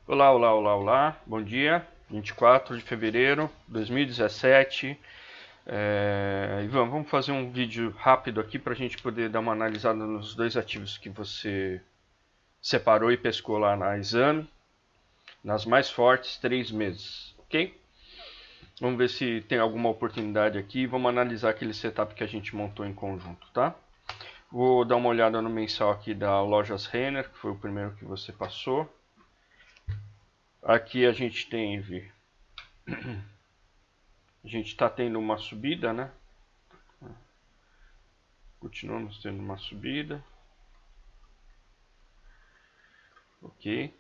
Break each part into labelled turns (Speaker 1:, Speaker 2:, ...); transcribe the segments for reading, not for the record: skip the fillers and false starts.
Speaker 1: Olá, olá, olá, olá, bom dia, 24 de fevereiro de 2017. E vamos fazer um vídeo rápido aqui para a gente poder dar uma analisada nos dois ativos que você separou e pescou lá na exame, nas mais fortes 3 meses, ok? Vamos ver se tem alguma oportunidade aqui e vamos analisar aquele setup que a gente montou em conjunto, tá? Vou dar uma olhada no mensal aqui da Lojas Renner, que foi o primeiro que você passou. Aqui a gente está tendo uma subida, né? Continuamos tendo uma subida. Ok.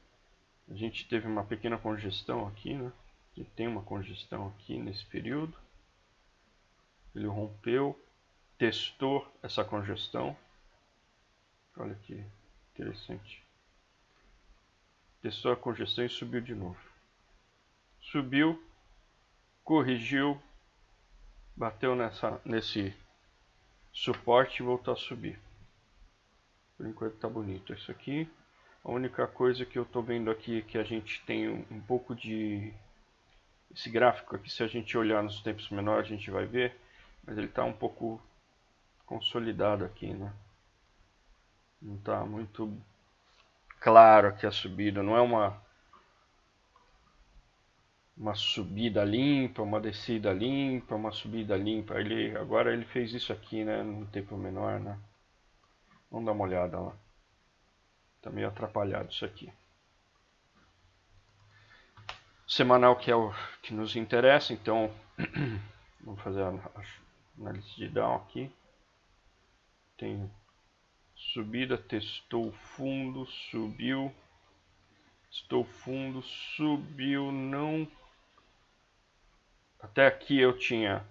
Speaker 1: A gente teve uma pequena congestão aqui, né? A gente tem uma congestão aqui nesse período. Ele rompeu, testou essa congestão. Olha que interessante. Testou a congestão e subiu de novo. Subiu, corrigiu, bateu nesse suporte e voltou a subir. Por enquanto tá bonito isso aqui. A única coisa que eu tô vendo aqui é que a gente tem um pouco de... Esse gráfico aqui, se a gente olhar nos tempos menores, a gente vai ver, mas ele está um pouco consolidado aqui, né? Não está muito claro aqui a subida, não é uma subida limpa, uma descida limpa, uma subida limpa. Agora ele fez isso aqui, né, no tempo menor, né? Vamos dar uma olhada lá. Tá meio atrapalhado isso aqui. Semanal, que é o que nos interessa, então vamos fazer a análise de down aqui. Tem subida, testou o fundo, subiu, testou o fundo, subiu, não. Até aqui eu tinha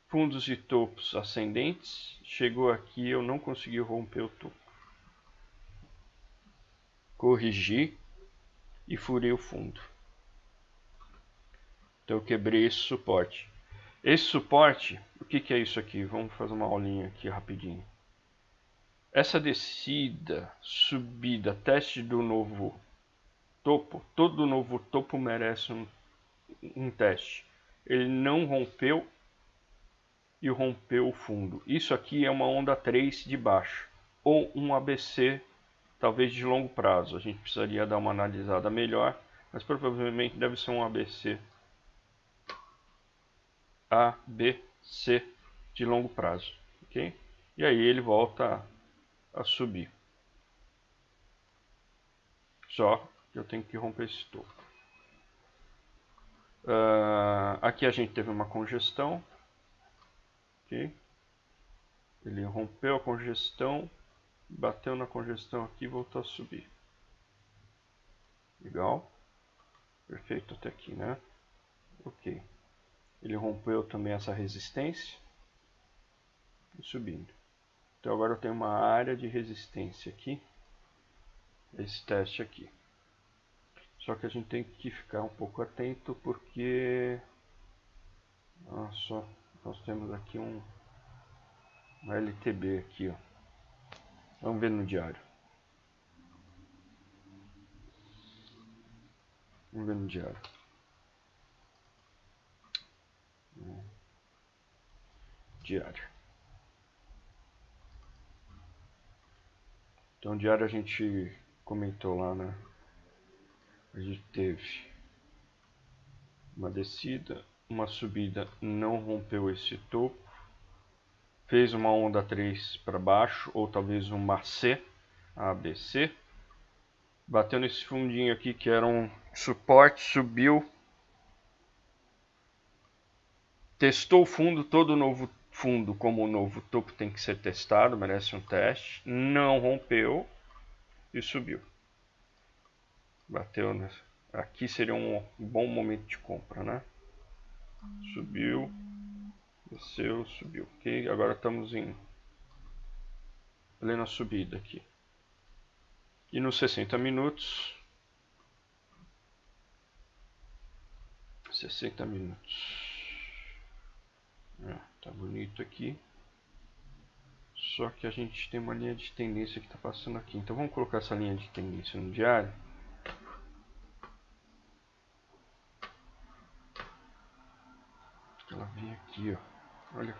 Speaker 1: fundos e topos ascendentes, chegou aqui eu não consegui romper o topo. Corrigi e furei o fundo. Então eu quebrei esse suporte. Esse suporte, o que é isso aqui? Vamos fazer uma aulinha aqui rapidinho. Essa descida, subida, teste do novo topo, todo novo topo merece um teste. Ele não rompeu e rompeu o fundo. Isso aqui é uma onda 3 de baixo, ou um ABC, talvez de longo prazo. A gente precisaria dar uma analisada melhor, mas provavelmente deve ser um ABC. ABC de longo prazo, ok? E aí ele volta a subir. Só que eu tenho que romper esse topo. Aqui a gente teve uma congestão, ok? Ele rompeu a congestão, bateu na congestão aqui e voltou a subir. Legal. Perfeito até aqui, né? Ok. Ele rompeu também essa resistência e subindo. Então agora eu tenho uma área de resistência aqui. Esse teste aqui. Só que a gente tem que ficar um pouco atento porque... Nossa, nós temos aqui uma LTB aqui, ó. Vamos ver no diário. Vamos ver no diário. Diário. Então diário a gente comentou lá, né? A gente teve uma descida, uma subida, não rompeu esse topo. Fez uma onda 3 para baixo, ou talvez uma C, ABC. Bateu nesse fundinho aqui que era um suporte, subiu. Testou o fundo, todo novo fundo como o novo topo tem que ser testado, merece um teste. Não rompeu e subiu. Bateu, né? Aqui seria um bom momento de compra, né? Subiu, desceu, subiu, ok? Agora estamos em plena subida aqui. E nos 60 minutos, 60 minutos. Tá bonito aqui. Só que a gente tem uma linha de tendência que está passando aqui. Então vamos colocar essa linha de tendência no diário. vem aqui, ó. Olha.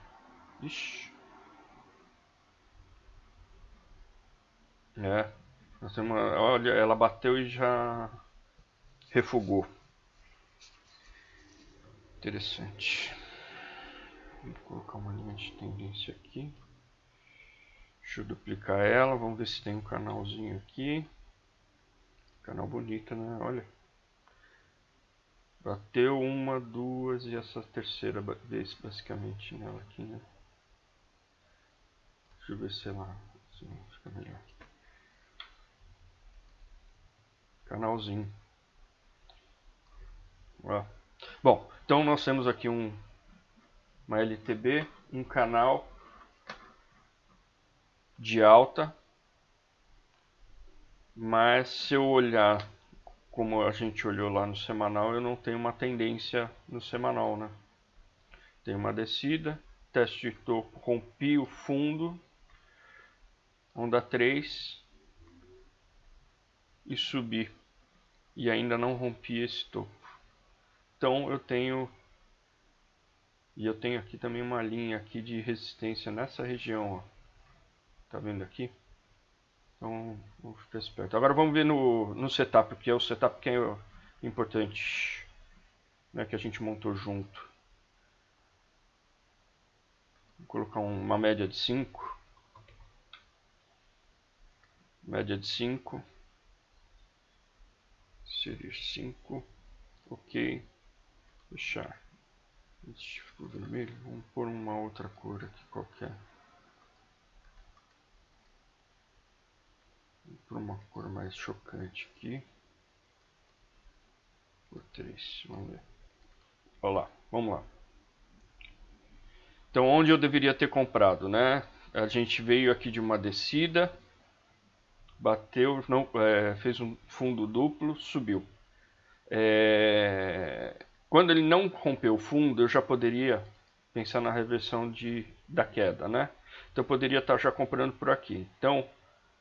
Speaker 1: Ixi. É. Nós temos olha, ela bateu e já refugou. Interessante. Vou colocar uma linha de tendência aqui. Deixa eu duplicar ela. Vamos ver se tem um canalzinho aqui. Canal bonito, né? Olha. Bateu uma, duas e essa terceira vez basicamente nela aqui, né? Deixa eu ver se ela assim, fica melhor. Canalzinho. Ó. Bom, então nós temos aqui uma LTB, um canal de alta, mas se eu olhar como a gente olhou lá no semanal, eu não tenho uma tendência no semanal, né? Tem uma descida, teste de topo, rompi o fundo, onda 3 e subi. E ainda não rompi esse topo. Então eu tenho aqui também uma linha aqui de resistência nessa região, ó. Tá vendo aqui? Então vamos ficar esperto. Agora vamos ver no setup, porque é o setup que é importante, né, que a gente montou junto. Vou colocar uma média de 5. Média de 5. Seria 5. Ok. Fechar. Esse ficou vermelho. Vamos pôr uma outra cor aqui qualquer. Vou pôr uma cor mais chocante aqui. Por 3. Vamos ver. Olha lá. Vamos lá. Então onde eu deveria ter comprado, né? A gente veio aqui de uma descida. Bateu, não, fez um fundo duplo, subiu. Quando ele não rompeu o fundo, eu já poderia pensar na reversão da queda, né? Então eu poderia estar já comprando por aqui. Então,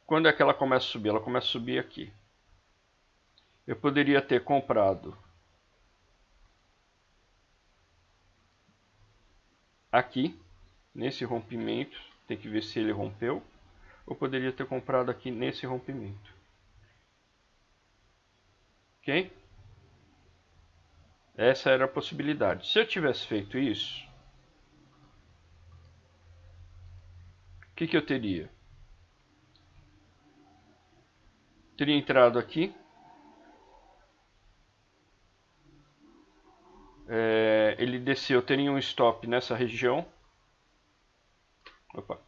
Speaker 1: quando é que ela começa a subir? Ela começa a subir aqui. Eu poderia ter comprado aqui, nesse rompimento, tem que ver se ele rompeu, ou poderia ter comprado aqui nesse rompimento. Ok? Essa era a possibilidade. Se eu tivesse feito isso, o que eu teria? Teria entrado aqui, ele desceu, teria um stop nessa região. Opa,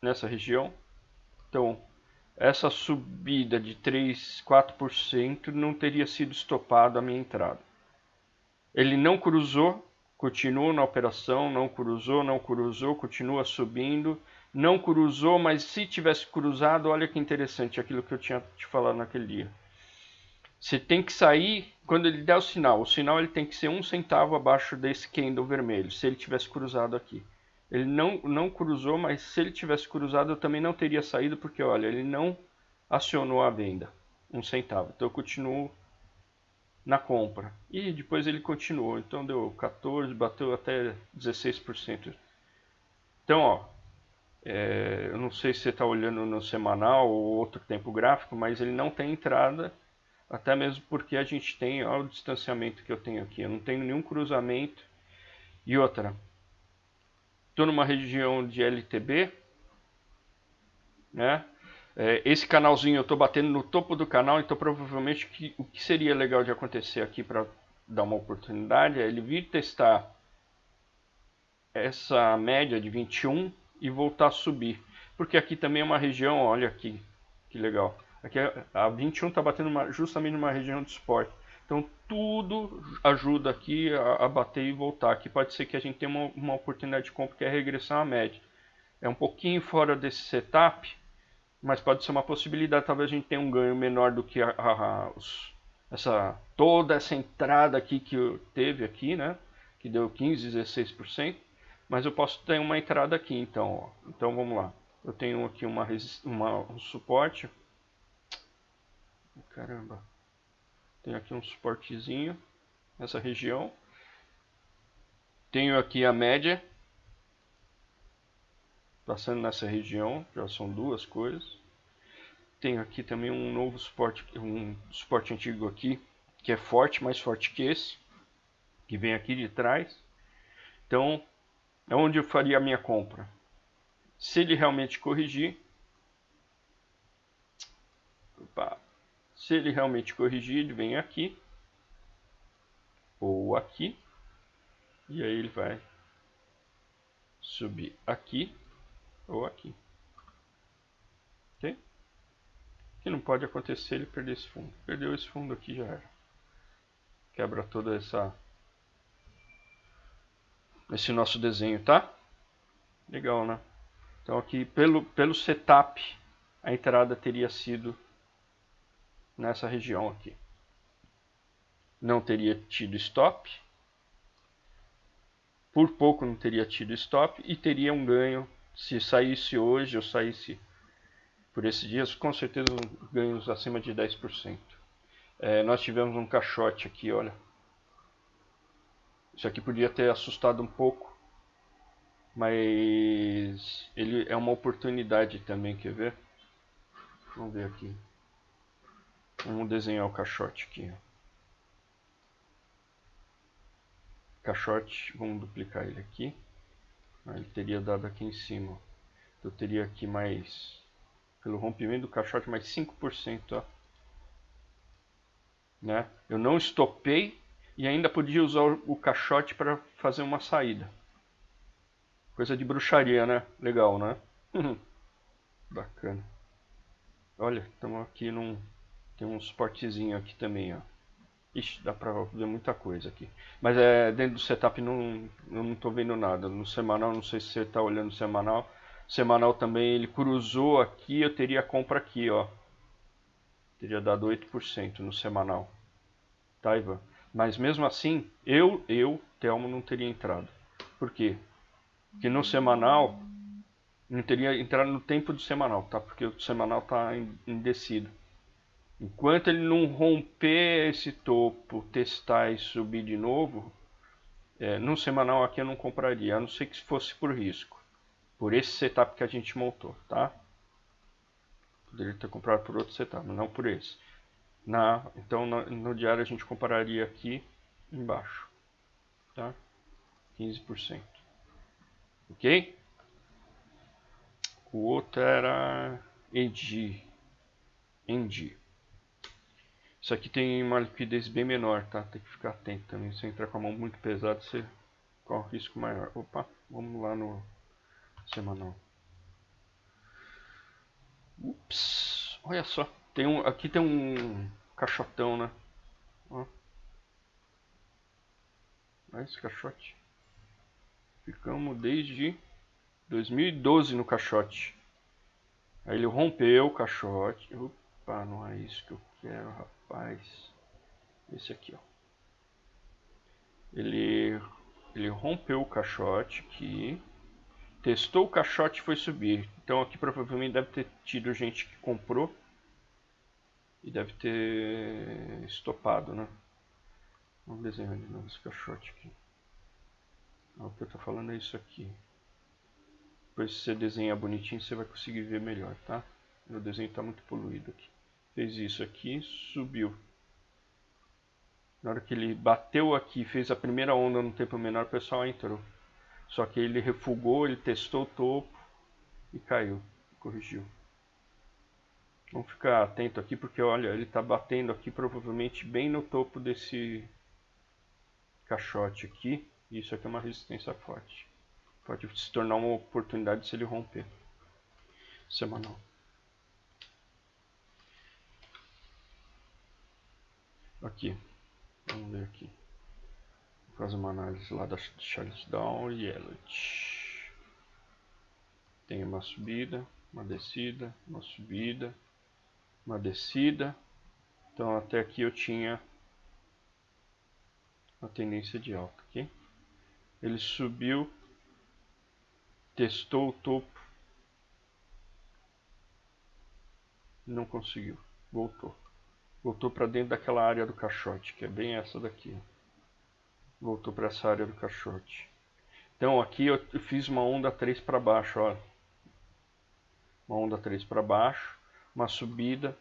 Speaker 1: nessa região. Então, essa subida de 3, 4% não teria sido estopado a minha entrada. Ele não cruzou, continua na operação, não cruzou, continua subindo. Não cruzou, mas se tivesse cruzado, olha que interessante aquilo que eu tinha te falado naquele dia. Você tem que sair quando ele der o sinal ele tem que ser 1 centavo abaixo desse candle vermelho, se ele tivesse cruzado aqui. Ele não cruzou, mas se ele tivesse cruzado eu também não teria saído, porque olha, ele não acionou a venda, 1 centavo. Então eu continuo na compra. E depois ele continuou, então deu 14, bateu até 16%. Então, ó, eu não sei se você está olhando no semanal ou outro tempo gráfico, mas ele não tem entrada. Até mesmo porque a gente tem, olha o distanciamento que eu tenho aqui, eu não tenho nenhum cruzamento. E outra, estou numa região de LTB, né? Esse canalzinho eu estou batendo no topo do canal, então provavelmente o que seria legal de acontecer aqui para dar uma oportunidade é ele vir testar essa média de 21 e voltar a subir. Porque aqui também é uma região, olha aqui, que legal. Aqui a 21 está batendo justamente numa região de suporte. Então tudo ajuda aqui a bater e voltar. Aqui pode ser que a gente tenha uma oportunidade de compra que é regressão à média. É um pouquinho fora desse setup, mas pode ser uma possibilidade. Talvez a gente tenha um ganho menor do que toda essa entrada aqui que teve aqui, né? Que deu 15, 16%. Mas eu posso ter uma entrada aqui, então. Ó. Então vamos lá. Eu tenho aqui um suporte. Caramba. Tem aqui um suportezinho nessa região. Tenho aqui a média, passando nessa região, já são duas coisas. Tenho aqui também um novo suporte, um suporte antigo aqui, que é forte, mais forte que esse, que vem aqui de trás. Então, é onde eu faria a minha compra. Se ele realmente corrigir, ele vem aqui, ou aqui, e aí ele vai subir aqui, ou aqui. Ok? O que não pode acontecer ele perder esse fundo. Perdeu esse fundo aqui, já era. Quebra toda esse nosso desenho, tá? Legal, né? Então aqui pelo setup a entrada teria sido nessa região aqui. Não teria tido stop. Por pouco não teria tido stop e teria um ganho. Se saísse hoje ou saísse por esses dias, com certeza ganhos acima de 10%. Nós tivemos um caixote aqui, olha. Isso aqui podia ter assustado um pouco, mas ele é uma oportunidade também, quer ver? Vamos ver aqui. Vamos desenhar o caixote aqui. Caixote, vamos duplicar ele aqui. Ele teria dado aqui em cima. Eu teria aqui mais, pelo rompimento do caixote, mais 5%. Ó. Né? Eu não estopei e ainda podia usar o caixote para fazer uma saída. Coisa de bruxaria, né? Legal, né? Bacana. Olha, estamos aqui num... Tem um suportezinho aqui também, ó. Ixi, dá pra ver muita coisa aqui. Mas dentro do setup eu não tô vendo nada. No semanal, não sei se você tá olhando o semanal. Semanal também, ele cruzou aqui, eu teria compra aqui, ó. Teria dado 8% no semanal. Tá, Ivan? Mas mesmo assim, Telmo, não teria entrado. Por quê? Porque no semanal, não teria entrado no tempo do semanal, tá? Porque o semanal tá indecido. Enquanto ele não romper esse topo, testar e subir de novo, no semanal aqui eu não compraria, a não ser que fosse por risco. Por esse setup que a gente montou, tá? Poderia ter comprado por outro setup, mas não por esse. Então no diário a gente compraria aqui embaixo, tá? 15%. Ok? O outro era Engie. Isso aqui tem uma liquidez bem menor, tá? Tem que ficar atento também. Se entrar com a mão muito pesada, você corre um risco maior. Opa, vamos lá no semanal. Ups, olha só. Aqui tem um caixotão, né? Ó. Olha esse caixote. Ficamos desde 2012 no caixote. Aí ele rompeu o caixote. Opa, não é isso que eu quero, rapaz. Esse aqui, ó. Ele rompeu o caixote aqui. Testou o caixote e foi subir. Então aqui provavelmente deve ter tido gente que comprou. E deve ter estopado, né? Vamos desenhar de novo esse caixote aqui. O que eu tô falando é isso aqui. Depois se você desenhar bonitinho, você vai conseguir ver melhor, tá? Meu desenho está muito poluído aqui. Fez isso aqui, subiu. Na hora que ele bateu aqui, fez a primeira onda no tempo menor, o pessoal entrou. Só que ele refugou, ele testou o topo e caiu. Corrigiu. Vamos ficar atento aqui porque olha, ele está batendo aqui provavelmente bem no topo desse caixote aqui. E isso aqui é uma resistência forte. Pode se tornar uma oportunidade se ele romper. Semanal. Aqui. Vamos ver aqui. Vou fazer uma análise lá da Charles Down e Elliott. Tem uma subida, uma descida, uma subida, uma descida. Então até aqui eu tinha uma tendência de alta, ok? Ele subiu, testou o topo, não conseguiu, voltou. Voltou para dentro daquela área do caixote, que é bem essa daqui. Voltou para essa área do caixote. Então aqui eu fiz uma onda 3 para baixo, ó. Uma onda 3 para baixo, uma subida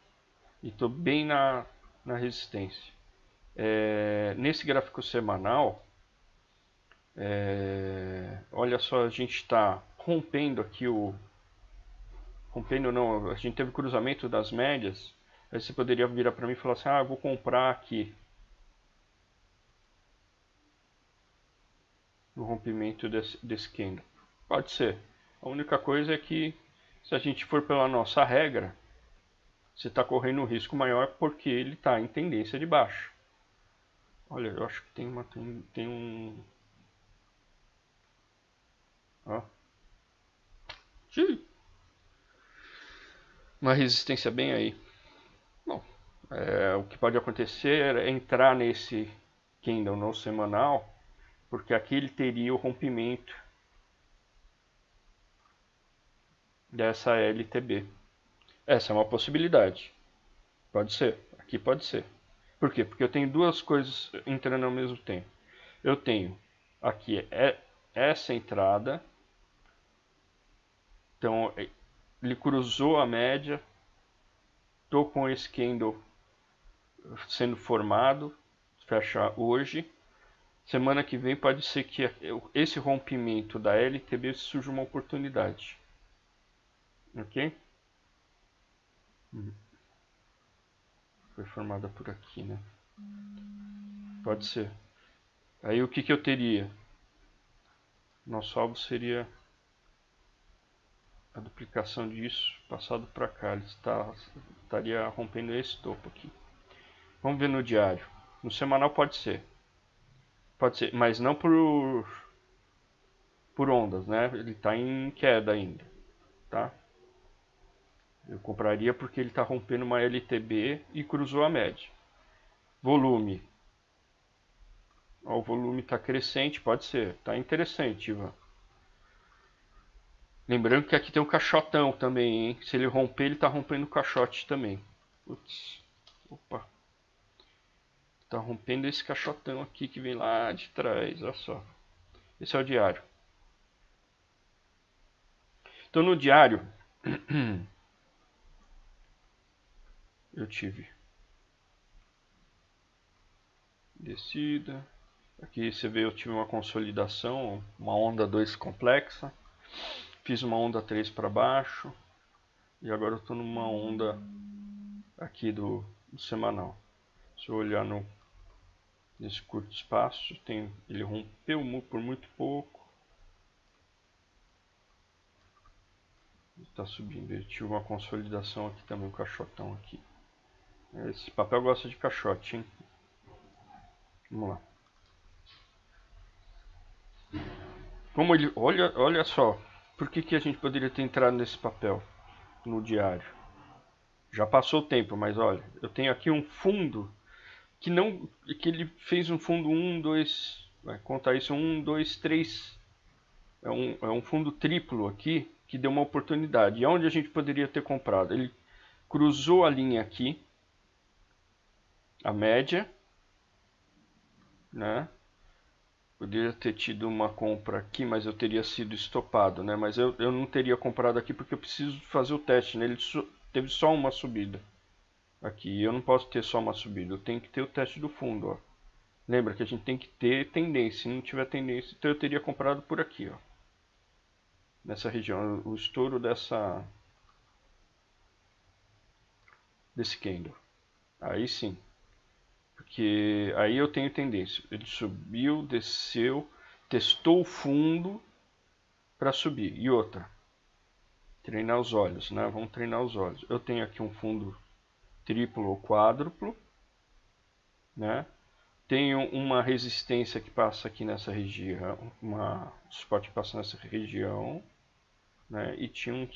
Speaker 1: e estou bem na resistência. Nesse gráfico semanal, olha só, a gente está rompendo aqui rompendo não, a gente teve cruzamento das médias. Aí você poderia virar para mim e falar assim, eu vou comprar aqui no rompimento desse candle. Pode ser. A única coisa é que se a gente for pela nossa regra, você está correndo um risco maior porque ele está em tendência de baixa. Olha, eu acho que tem um... Ó. Uma resistência bem aí. Bom, o que pode acontecer é entrar nesse candle no semanal, porque aqui ele teria o rompimento dessa LTB. Essa é uma possibilidade. Pode ser. Aqui pode ser. Por quê? Porque eu tenho duas coisas entrando ao mesmo tempo. Eu tenho aqui essa entrada. Então ele cruzou a média. Estou com esse candle sendo formado. Fecha hoje. Semana que vem pode ser que esse rompimento da LTB surja uma oportunidade. Ok? Foi formada por aqui, né? Pode ser. Aí o que eu teria? Nosso alvo seria a duplicação disso passado para cá. Ele estaria rompendo esse topo aqui. Vamos ver no diário. No semanal pode ser. Pode ser, mas não por ondas, né? Ele está em queda ainda, tá? Eu compraria porque ele está rompendo uma LTB e cruzou a média. Volume. Ó, o volume está crescente, pode ser. Está interessante, Ivan. Lembrando que aqui tem um caixotão também, hein? Se ele romper, ele está rompendo o caixote também. Putz. Opa. Tá rompendo esse caixotão aqui que vem lá de trás, olha só. Esse é o diário. Então no diário eu tive descida. Aqui você vê eu tive uma consolidação, uma onda 2 complexa. Fiz uma onda 3 para baixo. E agora eu estou numa onda aqui do semanal. Se eu olhar nesse curto espaço, ele rompeu por muito pouco. Está subindo. Ele tive uma consolidação aqui também, um caixotão aqui. Esse papel gosta de caixote, hein? Vamos lá. Como ele, olha só, por que a gente poderia ter entrado nesse papel no diário? Já passou o tempo, mas olha, eu tenho aqui um fundo que ele fez um fundo 1, 2, vai contar isso, 1, 2, 3. É um fundo triplo aqui que deu uma oportunidade. E onde a gente poderia ter comprado? Ele cruzou a linha aqui, a média, né? Poderia ter tido uma compra aqui, mas eu teria sido estopado, né? Mas eu não teria comprado aqui porque eu preciso fazer o teste, né? Ele teve só uma subida aqui. Eu não posso ter só uma subida, eu tenho que ter o teste do fundo, ó. Lembra que a gente tem que ter tendência. Se não tiver tendência, então eu teria comprado por aqui, ó. Nessa região, o estouro desse candle. Aí sim. Porque aí eu tenho tendência. Ele subiu, desceu, testou o fundo para subir. E outra, treinar os olhos, né? Vamos treinar os olhos. Eu tenho aqui um fundo triplo ou quádruplo, né? Tenho uma resistência que passa aqui nessa região, uma suporte que passa nessa região, né? E tinha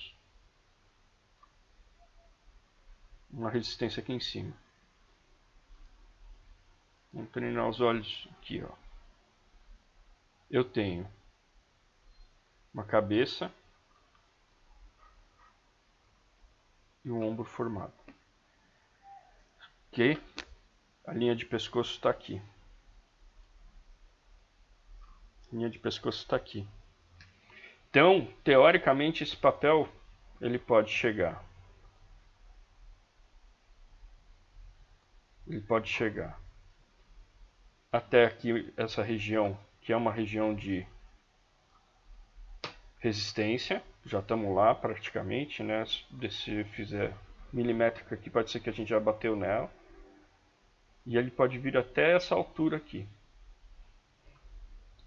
Speaker 1: uma resistência aqui em cima. Vamos treinar os olhos aqui, ó. Eu tenho uma cabeça e um ombro formado. Ok? A linha de pescoço está aqui. Linha de pescoço está aqui. Então, teoricamente, esse papel ele pode chegar. Ele pode chegar até aqui, essa região, que é uma região de resistência. Já estamos lá praticamente, né? Se fizer milimétrica aqui, pode ser que a gente já bateu nela. E ele pode vir até essa altura aqui.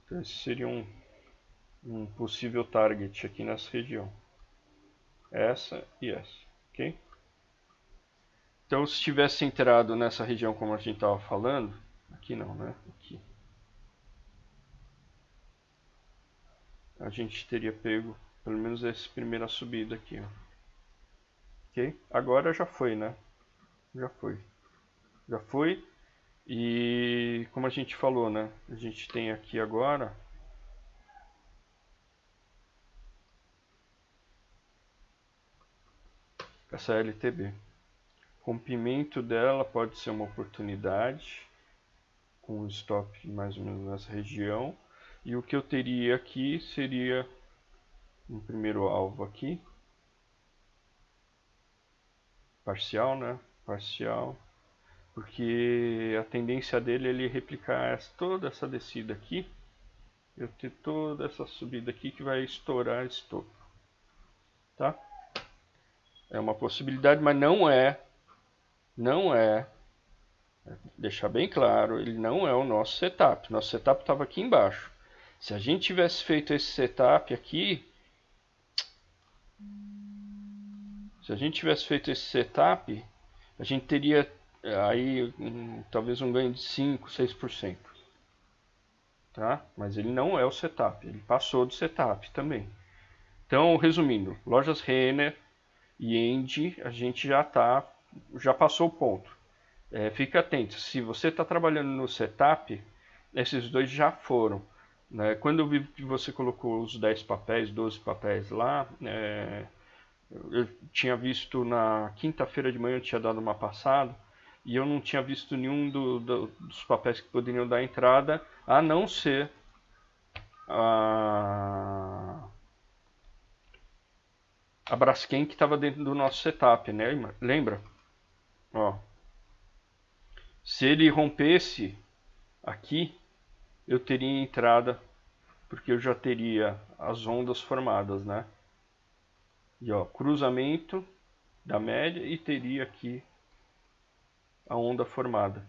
Speaker 1: Então esse seria um possível target aqui nessa região. Essa e essa, ok? Então se tivesse entrado nessa região como a gente estava falando, aqui não, né? Aqui. A gente teria pego pelo menos essa primeira subida aqui, ó. Ok? Agora já foi, né? Já foi. Já foi. E como a gente falou, né? A gente tem aqui agora essa LTB. Rompimento dela pode ser uma oportunidade, com um stop mais ou menos nessa região. E o que eu teria aqui seria um primeiro alvo aqui, parcial, né? Parcial, porque a tendência dele é ele replicar toda essa descida aqui, eu ter toda essa subida aqui que vai estourar esse topo, tá? É uma possibilidade, mas não é, deixar bem claro, ele não é o nosso setup. Nosso setup estava aqui embaixo. Se a gente tivesse feito esse setup aqui, se a gente tivesse feito esse setup, a gente teria aí talvez um ganho de 5, 6%. Tá? Mas ele não é o setup, ele passou do setup também. Então, resumindo, lojas Renner e Endy, a gente já passou o ponto. Fica atento, se você está trabalhando no setup, esses dois já foram. Né? Quando eu vi que você colocou os 10 papéis, 12 papéis lá, eu tinha visto na quinta-feira de manhã, eu tinha dado uma passada, e eu não tinha visto nenhum dos papéis que poderiam dar entrada, a não ser a Braskem que estava dentro do nosso setup, né? Lembra? Ó, se ele rompesse aqui, eu teria entrada, porque eu já teria as ondas formadas, né? E ó, cruzamento da média e teria aqui a onda formada.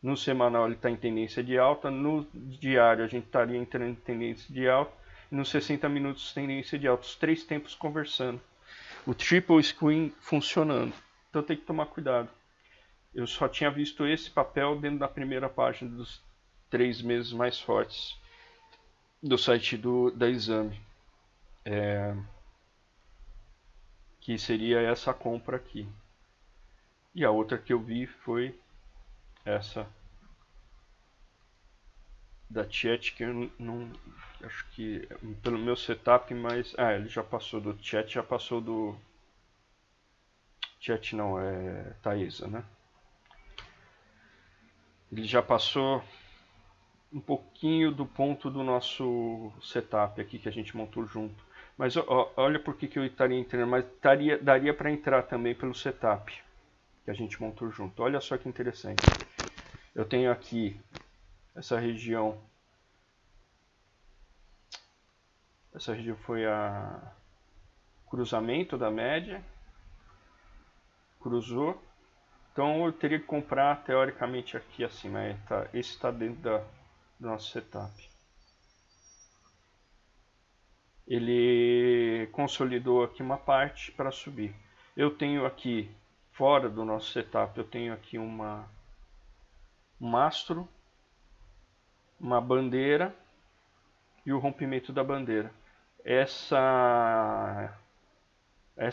Speaker 1: No semanal ele está em tendência de alta, no diário a gente estaria entrando em tendência de alta, e nos 60 minutos tendência de alta, os três tempos conversando. O triple screen funcionando. Então tem que tomar cuidado. Eu só tinha visto esse papel dentro da primeira página dos 3 meses mais fortes do site da Exame. Que seria essa compra aqui. E a outra que eu vi foi essa da Chat, que eu não acho que pelo meu setup, mas ele já passou do Chat, já passou do Chat, não, é Taesa, né? Ele já passou um pouquinho do ponto do nosso setup aqui que a gente montou junto. Mas olha por que eu estaria entrando, mas daria para entrar também pelo setup que a gente montou junto. Olha só que interessante. Eu tenho aqui essa região. Essa região foi a cruzamento da média. Cruzou. Então eu teria que comprar teoricamente aqui acima. Esse está dentro do nosso setup. Ele consolidou aqui uma parte para subir. Eu tenho aqui, fora do nosso setup, eu tenho aqui um mastro, uma bandeira e o rompimento da bandeira. Essa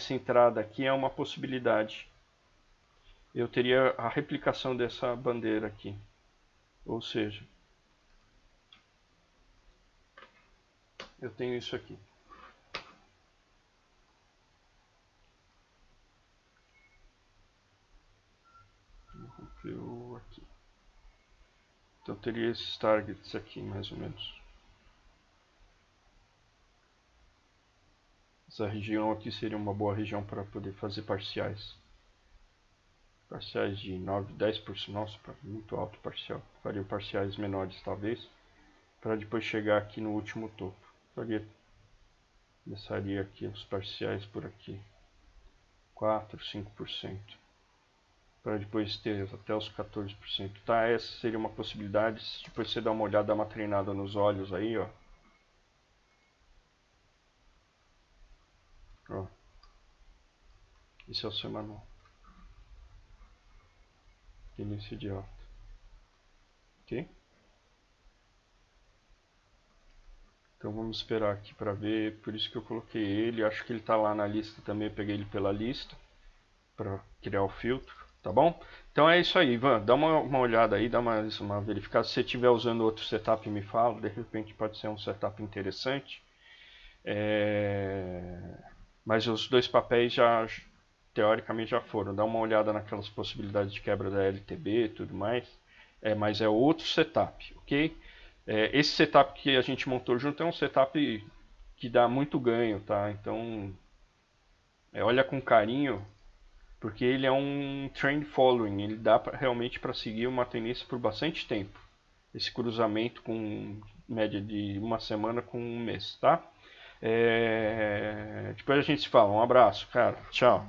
Speaker 1: entrada aqui é uma possibilidade. Eu teria a replicação dessa bandeira aqui. Ou seja, eu tenho isso aqui. Rompeu aqui. Então teria esses targets aqui, mais ou menos. Essa região aqui seria uma boa região para poder fazer parciais. Parciais de 9, 10%. Nossa, muito alto parcial. Faria parciais menores, talvez. Para depois chegar aqui no último topo. Começaria aqui os parciais por aqui. 4, 5%. Para depois ter até os 14%. Tá, essa seria uma possibilidade. Depois você dá uma olhada, dá uma treinada nos olhos aí, ó. Ó. Esse é o semanal. Início de alta. Ok? Então vamos esperar aqui para ver. Por isso que eu coloquei ele. Acho que ele está lá na lista também. Eu peguei ele pela lista para criar o filtro. Tá bom? Então é isso aí, Ivan. Dá uma olhada aí, dá uma verificada. Se você estiver usando outro setup, me fala. De repente pode ser um setup interessante. Mas os dois papéis já teoricamente já foram. Dá uma olhada naquelas possibilidades de quebra da LTB e tudo mais. Mas é outro setup, ok? Esse setup que a gente montou junto é um setup que dá muito ganho, tá? Então olha com carinho, porque ele é um trend following, ele dá realmente para seguir uma tendência por bastante tempo. Esse cruzamento com média de uma semana com um mês, tá? Depois a gente se fala. Um abraço, cara. Tchau.